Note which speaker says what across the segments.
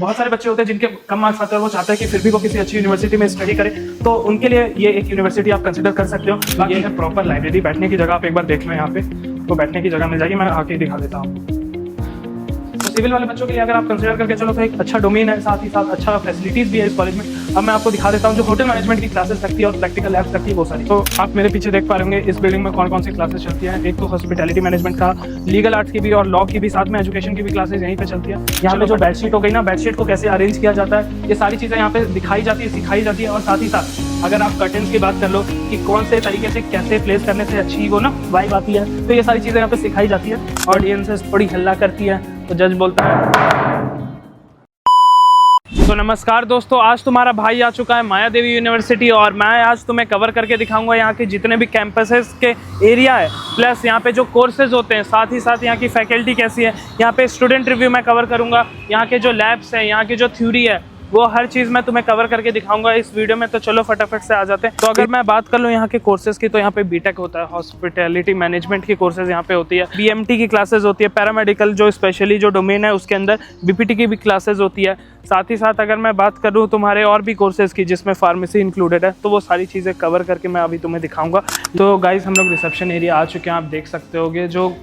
Speaker 1: बहुत सारे बच्चे होते हैं जिनके कम मार्क्स आते हैं और वो चाहते हैं कि फिर भी वो किसी अच्छी यूनिवर्सिटी में स्टडी करें, तो उनके लिए ये एक यूनिवर्सिटी आप कंसिडर कर सकते हो। ये है प्रॉपर लाइब्रेरी, बैठने की जगह आप एक बार देख लो, यहाँ पे तो बैठने की जगह मिल जाएगी, मैं आके दिखा देता हूँ। सिविल वाले बच्चों के लिए अगर आप कंसिडर करके चलो तो एक अच्छा डोमेन है, साथ ही साथ अच्छा फैसिलिटीज़ भी है इस कॉलेज में। अब मैं आपको दिखा देता हूँ जो होटल मैनेजमेंट की क्लासेस लगती है और प्रैक्टिकल लैब्स लगती है वो सारी। तो आप मेरे पीछे देख पा रहे होंगे इस बिल्डिंग में कौन कौन सी क्लासेस चलती हैं। एक तो हॉस्पिटैलिटी मैनेजमेंट का, लीगल आर्ट्स की भी और लॉ की भी, साथ में एजुकेशन की भी क्लासेस यहीं पे चलती है। यहाँ पे जो बेडशीट हो गई ना, बेडशीट को कैसे अरेंज किया जाता है, ये सारी चीज़ें यहाँ पे दिखाई जाती है, सिखाई जाती है। और साथ ही साथ अगर आप कर्टन्स की बात कर लो कि कौन से तरीके से कैसे प्लेस करने से अच्छी वो ना वाइब आती है, तो ये सारी चीज़ें यहाँ पे सिखाई जाती है। ऑडियंसेस थोड़ी हल्ला करती है तो जज बोलता है। तो नमस्कार दोस्तों, आज तुम्हारा भाई आ चुका है माया देवी यूनिवर्सिटी और मैं आज तुम्हें कवर करके दिखाऊंगा यहाँ के जितने भी कैंपसेस के एरिया है, प्लस यहाँ पे जो कोर्सेज होते हैं, साथ ही साथ यहाँ की फैकल्टी कैसी है। यहाँ पे स्टूडेंट रिव्यू मैं कवर करूँगा, यहाँ के जो लैब्स हैं, यहाँ की जो थ्योरी है, वो हर चीज़ मैं तुम्हें कवर करके दिखाऊंगा इस वीडियो में। तो चलो फटाफट से आ जाते हैं। तो अगर मैं बात कर लूँ यहाँ के कोर्सेज की, तो यहाँ पे बीटेक होता है, हॉस्पिटैलिटी मैनेजमेंट की कोर्सेज यहाँ पे होती है, बीएमटी की क्लासेज होती है, पैरामेडिकल जो स्पेशली जो डोमेन है उसके अंदर बीपीटी की भी क्लासेज होती है। साथ ही साथ अगर मैं बात करूँ तुम्हारे और भी कोर्सेज की जिसमें फार्मेसी इंक्लूडेड है, तो वो सारी चीज़ें कवर करके मैं अभी तुम्हें दिखाऊंगा। तो गाइज हम लोग रिसेप्शन एरिया आ चुके हैं, आप देख सकते होगे जो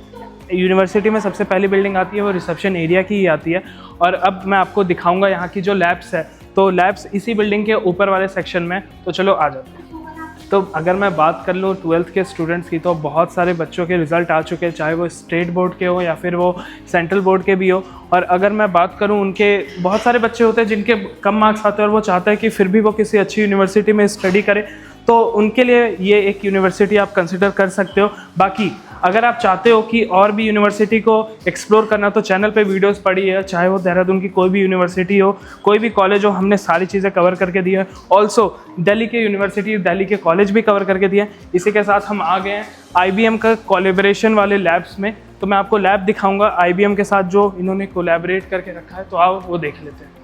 Speaker 1: यूनिवर्सिटी में सबसे पहली बिल्डिंग आती है वो रिसेप्शन एरिया की ही आती है। और अब मैं आपको दिखाऊंगा यहाँ की जो लैब्स है, तो लैब्स इसी बिल्डिंग के ऊपर वाले सेक्शन में। तो चलो आ जाते हैं। तो अगर मैं बात कर लूँ 12th के स्टूडेंट्स की, तो बहुत सारे बच्चों के रिज़ल्ट आ चुके हैं, चाहे वो स्टेट बोर्ड के हो या फिर वो सेंट्रल बोर्ड के भी हो। और अगर मैं बात करूँ उनके, बहुत सारे बच्चे होते हैं जिनके कम मार्क्स आते हैं और वो चाहते हैं कि फिर भी वो किसी अच्छी यूनिवर्सिटी में स्टडी करें, तो उनके लिए ये एक यूनिवर्सिटी आप कंसिडर कर सकते हो। बाकी अगर आप चाहते हो कि और भी यूनिवर्सिटी को एक्सप्लोर करना, तो चैनल पे वीडियोस पड़ी है, चाहे वो देहरादून की कोई भी यूनिवर्सिटी हो, कोई भी कॉलेज हो, हमने सारी चीज़ें कवर करके दी है। ऑल्सो दिल्ली के यूनिवर्सिटी, दिल्ली के कॉलेज भी कवर करके दिए हैं। इसी के साथ हम आ गए हैं IBM का कोलैबोरेशन वाले लैब्स में। तो मैं आपको लैब दिखाऊँगा IBM के साथ जो इन्होंने कोलैबोरेट करके रखा है, तो आओ वो देख लेते हैं।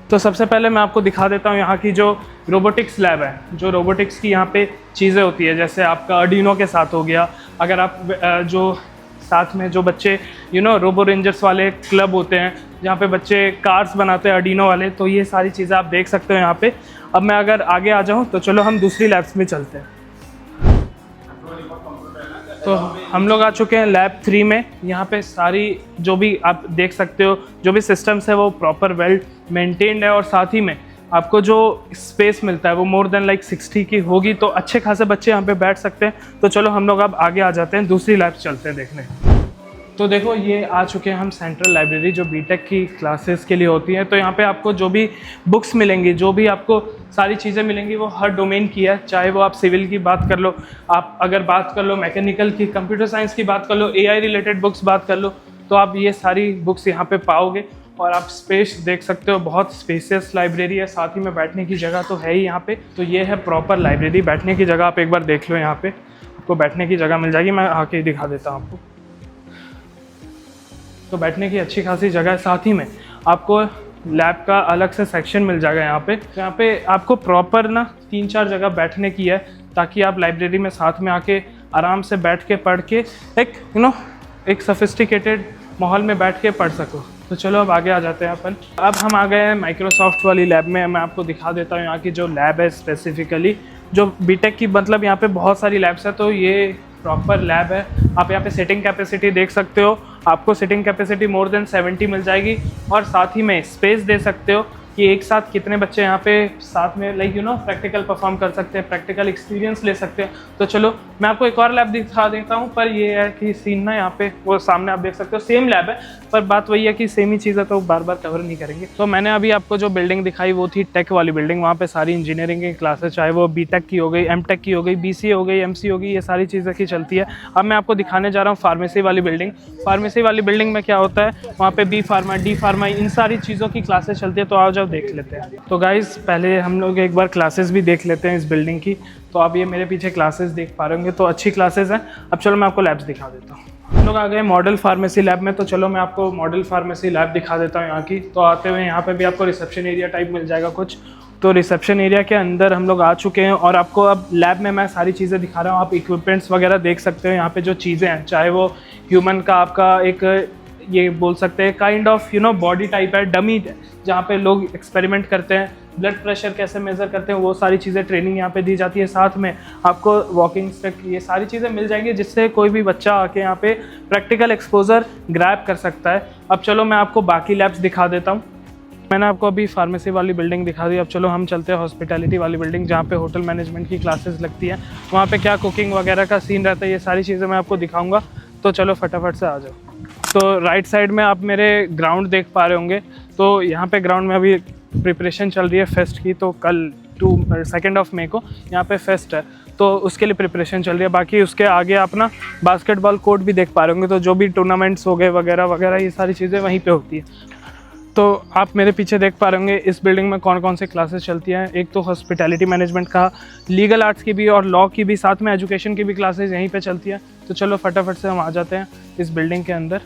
Speaker 1: तो सबसे पहले मैं आपको दिखा देता हूँ यहाँ की जो रोबोटिक्स लैब है, जो रोबोटिक्स की यहाँ पे चीज़ें होती है, जैसे आपका अर्डिनो के साथ हो गया। अगर आप जो साथ में जो बच्चे रोबो रेंजर्स वाले क्लब होते हैं जहाँ पे बच्चे कार्स बनाते हैं अर्डिनो वाले, तो ये सारी चीज़ें आप देख सकते हो यहाँ पे। अब मैं अगर आगे आ जाऊँ तो चलो हम दूसरी लैब्स में चलते हैं। तो हम लोग आ चुके हैं लैब 3 में। यहाँ पे सारी जो भी आप देख सकते हो जो भी सिस्टम्स है वो प्रॉपर वेल मेंटेन्ड है, और साथ ही में आपको जो स्पेस मिलता है वो मोर देन लाइक 60 की होगी, तो अच्छे खासे बच्चे यहाँ पे बैठ सकते हैं। तो चलो हम लोग अब आगे आ जाते हैं, दूसरी लैब चलते हैं देखने। तो देखो ये आ चुके हैं हम सेंट्रल लाइब्रेरी, जो बीटेक की क्लासेस के लिए होती है। तो यहाँ पे आपको जो भी बुक्स मिलेंगी, जो भी आपको सारी चीज़ें मिलेंगी, वो हर डोमेन की है। चाहे वो आप सिविल की बात कर लो, आप अगर बात कर लो मैकेनिकल की, कंप्यूटर साइंस की बात कर लो, AI रिलेटेड बुक्स बात कर लो, तो आप ये सारी बुक्स यहाँ पे पाओगे। और आप स्पेस देख सकते हो, बहुत स्पेसियस लाइब्रेरी है, साथ ही में बैठने की जगह तो है ही यहाँ पे। तो ये है प्रॉपर लाइब्रेरी, बैठने की जगह आप एक बार देख लो, यहाँ पे आपको बैठने की जगह मिल जाएगी, मैं आके दिखा देता हूँ आपको। तो बैठने की अच्छी खासी जगह है, साथ ही में आपको लैब का अलग से सेक्शन मिल जाएगा यहाँ पे। तो यहाँ पे आपको प्रॉपर ना 3-4 जगह बैठने की है, ताकि आप लाइब्रेरी में साथ में आके आराम से बैठ के पढ़ के एक सफिस्टिकेटेड माहौल में बैठ के पढ़ सको। तो चलो अब आगे आ जाते हैं अपन। अब हम आ गए हैं माइक्रोसॉफ्ट वाली लैब में। मैं आपको दिखा देता हूँ यहाँ की जो लैब है, स्पेसिफिकली जो बीटेक की, मतलब यहाँ पे बहुत सारी लैब्स है, तो ये प्रॉपर लैब है। आप यहाँ पे सिटिंग कैपेसिटी देख सकते हो, आपको सिटिंग कैपेसिटी मोर देन 70 मिल जाएगी। और साथ ही में स्पेस दे सकते हो कि एक साथ कितने बच्चे यहाँ पे साथ में प्रैक्टिकल परफॉर्म कर सकते हैं, प्रैक्टिकल एक्सपीरियंस ले सकते हैं। तो चलो मैं आपको एक और लैब दिखा देता हूँ, पर ये है कि सीन ना यहाँ पे वो सामने आप देख सकते हो, सेम लैब है, पर बात वही है कि सेम ही चीज़ है, तो बार बार कवर नहीं करेंगे। तो मैंने अभी आपको जो बिल्डिंग दिखाई वो थी टेक वाली बिल्डिंग। वहाँ पे सारी इंजीनियरिंग की क्लासेस, चाहे वो बीटेक की हो गई, एमटेक की हो गई, BCA हो गई, MC हो गई, ये सारी चीज़ें की चलती है। अब मैं आपको दिखाने जा रहा हूँ फार्मेसी वाली बिल्डिंग। फार्मेसी वाली बिल्डिंग में क्या होता है, वहाँ पे B फार्मा, D फार्मा, इन सारी चीज़ों की क्लासेस चलती है। तो आओ जाओ देख लेते हैं। तो गाइज़ पहले हम लोग एक बार क्लासेस भी देख लेते हैं इस बिल्डिंग की। तो आप ये मेरे पीछे क्लासेस देख पा रहे होंगे, तो अच्छी क्लासेस हैं। अब चलो मैं आपको लैब्स दिखा देता हूँ। हम लोग आ गए मॉडल फार्मेसी लैब में, तो चलो मैं आपको मॉडल फार्मेसी लैब दिखा देता हूँ यहाँ की। तो आते हुए यहाँ पे भी आपको रिसेप्शन एरिया टाइप मिल जाएगा कुछ। तो रिसेप्शन एरिया के अंदर हम लोग आ चुके हैं, और आपको अब लैब में मैं सारी चीज़ें दिखा रहा हूँ। आप इक्विपमेंट्स वगैरह देख सकते हो, यहाँ पे जो चीज़ें हैं, चाहे वो ह्यूमन का आपका एक ये बोल सकते हैं काइंड ऑफ बॉडी टाइप है, डमी, जहाँ पे लोग एक्सपेरिमेंट करते हैं, ब्लड प्रेशर कैसे मेज़र करते हैं, वो सारी चीज़ें ट्रेनिंग यहाँ पे दी जाती है। साथ में आपको वॉकिंग स्टिक, ये सारी चीज़ें मिल जाएंगी जिससे कोई भी बच्चा आके यहाँ पे प्रैक्टिकल एक्सपोजर ग्रैब कर सकता है। अब चलो मैं आपको बाकी लैब्स दिखा देता हूँ। मैंने आपको अभी फार्मेसी वाली बिल्डिंग दिखा दी, अब चलो हम चलते हैं हॉस्पिटैलिटी वाली बिल्डिंग जहाँ पे होटल मैनेजमेंट की क्लासेस लगती हैं। वहाँ पे क्या कुकिंग वगैरह का सीन रहता है, ये सारी चीज़ें मैं आपको दिखाऊंगा। तो चलो फटाफट से आ जाओ। तो राइट साइड में आप मेरे ग्राउंड देख पा रहे होंगे। तो यहाँ पे ग्राउंड में अभी प्रिपरेशन चल रही है फेस्ट की, तो कल 2 मई को यहाँ पे फेस्ट है, तो उसके लिए प्रिपरेशन चल रही है। बाकी उसके आगे आप ना बास्केटबॉल कोर्ट भी देख पा रहे होंगे, तो जो भी टूर्नामेंट्स हो गए वगैरह वगैरह ये सारी चीज़ें वहीं पे होती है। तो आप मेरे पीछे देख पा रहे होंगे इस बिल्डिंग में कौन कौन से क्लासेस चलती हैं। एक तो हॉस्पिटैलिटी मैनेजमेंट का, लीगल आर्ट्स की भी और लॉ की भी, साथ में एजुकेशन की भी क्लासेस यहीं पे चलती हैं। तो चलो फटाफट से हम आ जाते हैं इस बिल्डिंग के अंदर।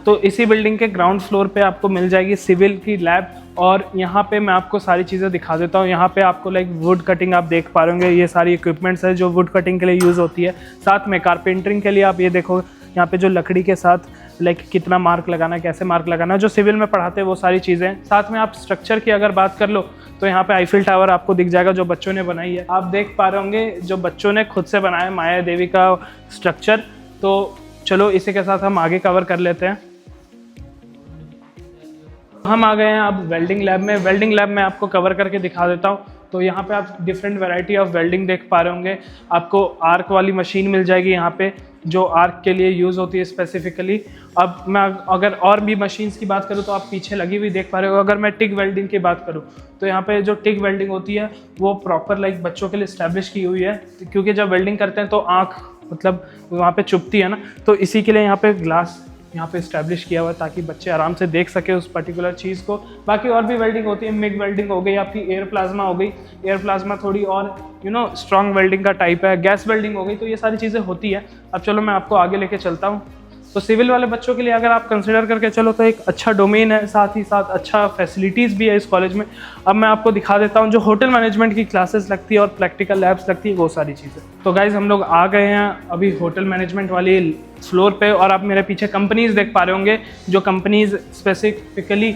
Speaker 1: तो इसी बिल्डिंग के ग्राउंड फ्लोर पे आपको मिल जाएगी सिविल की लैब, और यहाँ पे मैं आपको सारी चीज़ें दिखा देता हूँ। यहाँ पे आपको लाइक वुड कटिंग आप देख पा रहे होंगे, ये सारी इक्विपमेंट्स है जो वुड कटिंग के लिए यूज़ होती है। साथ में कारपेंटरिंग के लिए आप ये देखो यहाँ पे जो लकड़ी के साथ लाइक कितना मार्क लगाना, कैसे मार्क लगाना, जो सिविल में पढ़ाते हैं वो सारी चीज़ें। साथ में आप स्ट्रक्चर की अगर बात कर लो तो यहाँ पे आईफिल टावर आपको दिख जाएगा जो बच्चों ने बनाई है। आप देख पा रहे होंगे जो बच्चों ने खुद से बनाया माया देवी का स्ट्रक्चर। तो चलो इसी के साथ हम आगे कवर कर लेते हैं। हम आ गए हैं अब वेल्डिंग लैब में। वेल्डिंग लैब में आपको कवर करके दिखा देता हूँ। तो यहाँ पे आप डिफरेंट वैरायटी ऑफ वेल्डिंग देख पा रहे होंगे। आपको आर्क वाली मशीन मिल जाएगी यहाँ पे, जो आर्क के लिए यूज़ होती है स्पेसिफिकली। अब मैं अगर और भी मशीन्स की बात करूँ तो आप पीछे लगी हुई देख पा रहे हो। अगर मैं टिग वेल्डिंग की बात करूँ तो यहाँ पे जो टिग वेल्डिंग होती है वो प्रॉपर लाइक बच्चों के लिए इस्टेब्लिश की हुई है, क्योंकि जब वेल्डिंग करते हैं तो आँख मतलब वहाँ पे चुभती है ना, तो इसी के लिए यहाँ पे ग्लास यहाँ पे इस्टेब्लिश किया हुआ है ताकि बच्चे आराम से देख सके उस पर्टिकुलर चीज़ को। बाकी और भी वेल्डिंग होती है, मिग वेल्डिंग हो गई, आपकी एयर प्लाज्मा हो गई। एयर प्लाज्मा थोड़ी और स्ट्रॉन्ग वेल्डिंग का टाइप है। गैस वेल्डिंग हो गई। तो ये सारी चीज़ें होती है। अब चलो मैं आपको आगे लेके चलता हूँ। तो सिविल वाले बच्चों के लिए अगर आप कंसिडर करके चलो तो एक अच्छा डोमेन है, साथ ही साथ अच्छा फैसिलिटीज़ भी है इस कॉलेज में। अब मैं आपको दिखा देता हूँ जो होटल मैनेजमेंट की क्लासेस लगती है और प्रैक्टिकल लैब्स लगती है, वो सारी चीज़ें। तो गाइज़ हम लोग आ गए हैं अभी होटल मैनेजमेंट वाली फ्लोर पे, और आप मेरे पीछे कंपनीज देख पा रहे होंगे जो कंपनीज स्पेसिफिकली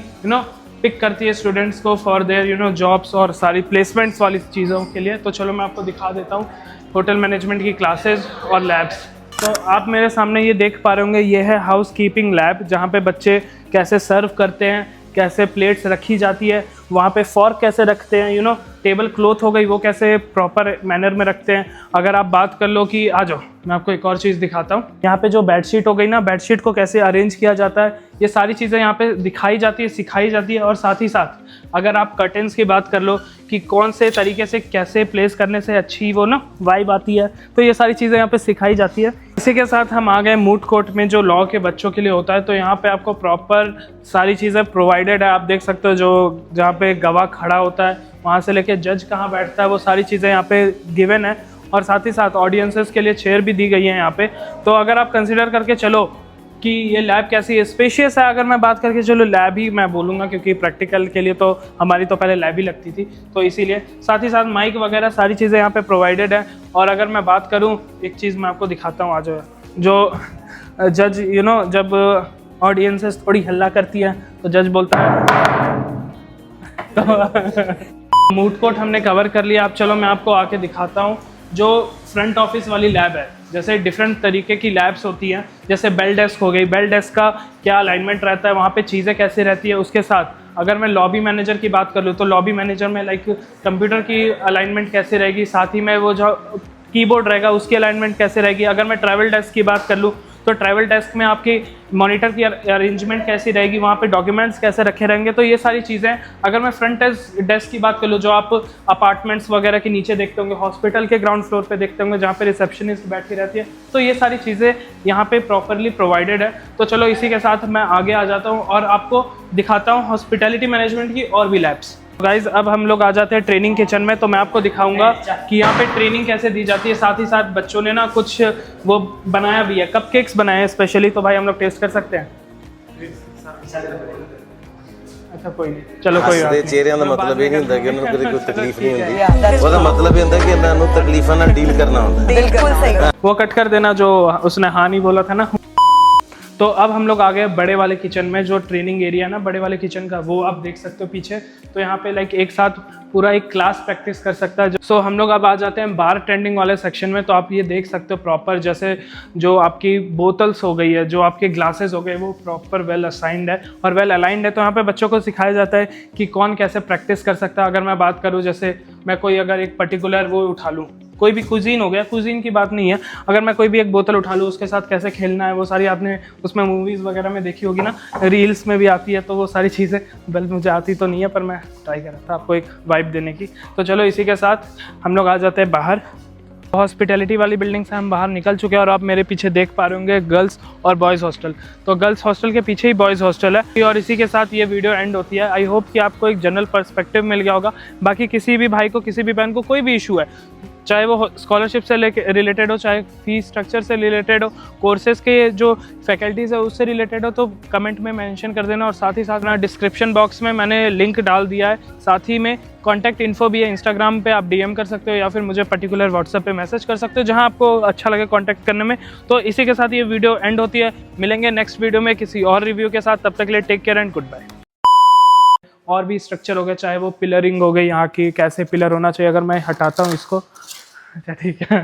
Speaker 1: पिक करती है स्टूडेंट्स को फॉर देयर जॉब्स और सारी प्लेसमेंट्स वाली चीज़ों के लिए। तो चलो मैं आपको दिखा देता हूँ होटल मैनेजमेंट की क्लासेस और लैब्स। तो आप मेरे सामने ये देख पा रहे होंगे, ये है हाउस कीपिंग लैब, जहाँ पे बच्चे कैसे सर्व करते हैं, कैसे प्लेट्स रखी जाती है, वहाँ पे फॉर्क कैसे रखते हैं, टेबल क्लॉथ हो गई वो कैसे प्रॉपर मैनर में रखते हैं। अगर आप बात कर लो कि आ जाओ मैं आपको एक और चीज़ दिखाता हूँ। यहाँ पे जो बेडशीट हो गई ना, बेडशीट को कैसे अरेंज किया जाता है, ये सारी चीज़ें यहाँ पे दिखाई जाती है, सिखाई जाती है। और साथ ही साथ अगर आप कर्टेंस की बात कर लो कि कौन से तरीके से कैसे प्लेस करने से अच्छी वो वाइब आती है, तो ये सारी चीज़ें यहाँ पे सिखाई जाती है। इसी के साथ हम आ गए मूट कोर्ट में जो लॉ के बच्चों के लिए होता है। तो यहाँ पे आपको प्रॉपर सारी चीज़ें प्रोवाइडेड है। आप देख सकते हो जो जहाँ पे गवाह खड़ा होता है, वहाँ से लेके जज कहाँ बैठता है, वो सारी चीज़ें यहाँ पे गिवन है। और साथ ही साथ ऑडियंसेस के लिए चेयर भी दी गई है यहाँ पे। तो अगर आप कंसिडर करके चलो कि ये लैब कैसी है, स्पेशियस है, अगर मैं बात करके चलो लैब ही मैं बोलूँगा, क्योंकि प्रैक्टिकल के लिए तो हमारी तो पहले लैब ही लगती थी, तो इसीलिए। साथ ही साथ माइक वगैरह सारी चीज़ें यहाँ पे प्रोवाइडेड है। और अगर मैं बात करूँ, एक चीज़ मैं आपको दिखाता हूँ, आज जो जज जब ऑडियंसेस थोड़ी हल्ला करती है तो जज बोलता है। तो मूट कोर्ट हमने कवर कर लिया। अब चलो मैं आपको आके दिखाता हूँ जो फ्रंट ऑफिस वाली लैब है। जैसे डिफरेंट तरीके की लैब्स होती हैं, जैसे बेल डेस्क हो गई, बेल डेस्क का क्या अलाइनमेंट रहता है, वहाँ पे चीज़ें कैसे रहती है। उसके साथ अगर मैं लॉबी मैनेजर की बात कर लूँ तो लॉबी मैनेजर में लाइक कंप्यूटर की अलाइनमेंट कैसे रहेगी, साथ ही में वो जो कीबोर्ड रहेगा उसकी अलाइनमेंट कैसे रहेगी। अगर मैं ट्रैवल डेस्क की बात कर लूँ तो ट्रैवल डेस्क में आपकी मॉनिटर की अरेंजमेंट कैसी रहेगी, वहाँ पे डॉक्यूमेंट्स कैसे रखे रहेंगे। तो ये सारी चीज़ें। अगर मैं फ्रंट डेस्क की बात कर लूँ, जो आप अपार्टमेंट्स वगैरह के नीचे देखते होंगे, हॉस्पिटल के ग्राउंड फ्लोर पे देखते होंगे, जहाँ पे रिसेप्शनिस्ट बैठी रहती है, तो ये सारी चीज़ें यहाँ पे प्रॉपरली प्रोवाइडेड है। तो चलो इसी के साथ मैं आगे आ जाता हूँ और आपको दिखाता हूँ हॉस्पिटैलिटी मैनेजमेंट की और भी लैब्स। गाइज अब हम लोग आ जाते हैं ट्रेनिंग किचन में। तो मैं आपको दिखाऊंगा कि यहाँ पे ट्रेनिंग कैसे दी जाती है। साथ ही साथ बच्चों ने ना कुछ वो बनाया भी है, कपकेक्स बनाए हैं स्पेशली। तो भाई हम लोग टेस्ट कर सकते हैं? अच्छा कोई नहीं, चलो कोई बात नहीं।
Speaker 2: चेहरे का मतलब ये नहीं होता कि उन्हें कोई तकलीफ नहीं होती, ਉਹਦਾ मतलब ये होता है कि ਇਹਨਾਂ ਨੂੰ ਤਕਲੀਫਾਂ ਨਾਲ ਡੀਲ करना होता है।
Speaker 3: बिल्कुल सही।
Speaker 1: वो कट कर देना जो उसने हाँ नहीं बोला था ना। तो तो अब हम लोग आ गए बड़े वाले किचन में, जो ट्रेनिंग एरिया है ना बड़े वाले किचन का, वो आप देख सकते हो पीछे। तो यहाँ पे लाइक एक साथ पूरा एक क्लास प्रैक्टिस कर सकता है। सो हम लोग अब आ जाते हैं बार टेंडिंग वाले सेक्शन में। तो आप ये देख सकते हो प्रॉपर, जैसे जो आपकी बोतल्स हो गई है, जो आपके ग्लासेस हो गए, वो प्रॉपर वेल असाइंड है और वेल अलाइंड है। तो यहाँ पे बच्चों को सिखाया जाता है कि कौन कैसे प्रैक्टिस कर सकता है। अगर मैं बात करूँ, जैसे मैं कोई अगर एक पर्टिकुलर वो उठा लूँ, कोई भी कुजीन हो गया, कुजीन की बात नहीं है, अगर मैं कोई भी एक बोतल उठा लूँ, उसके साथ कैसे खेलना है, वो सारी आपने उसमें मूवीज़ वगैरह में देखी होगी ना, रील्स में भी आती है। तो वो सारी चीज़ें वेल मुझे आती तो नहीं है, पर मैं ट्राई कर रहा था आपको एक वाइब देने की। तो चलो इसी के साथ हम लोग आ जाते हैं बाहर। हॉस्पिटैलिटी वाली बिल्डिंग से हम बाहर निकल चुके हैं और आप मेरे पीछे देख पा रहे होंगे गर्ल्स और बॉयज़ हॉस्टल। तो गर्ल्स हॉस्टल के पीछे ही बॉयज़ हॉस्टल है। और इसी के साथ ये वीडियो एंड होती है। आई होप कि आपको एक जनरल पर्सपेक्टिव मिल गया होगा। बाकी किसी भी भाई को, किसी भी बहन को कोई भी इशू है, चाहे वो स्कॉलरशिप से रिलेटेड हो, चाहे फीस स्ट्रक्चर से रिलेटेड हो, कोर्सेज के जो फैकल्टीज़ है उससे रिलेटेड हो, तो कमेंट में मेंशन कर देना। और साथ ही साथ ना डिस्क्रिप्शन बॉक्स में मैंने लिंक डाल दिया है, साथ ही में कॉन्टैक्ट इन्फो भी है। इंस्टाग्राम पे आप डीएम कर सकते हो या फिर मुझे पर्टिकुलर व्हाट्सएप पे मैसेज कर सकते हो, जहां आपको अच्छा लगे कॉन्टैक्ट करने में। तो इसी के साथ ये वीडियो एंड होती है। मिलेंगे नेक्स्ट वीडियो में किसी और रिव्यू के साथ। तब तक के लिए take care and good bye. और भी स्ट्रक्चर हो गया, चाहे वो पिलरिंग हो गई, यहाँ की कैसे पिलर होना चाहिए। अगर मैं हटाता हूँ इसको, अच्छा ठीक है।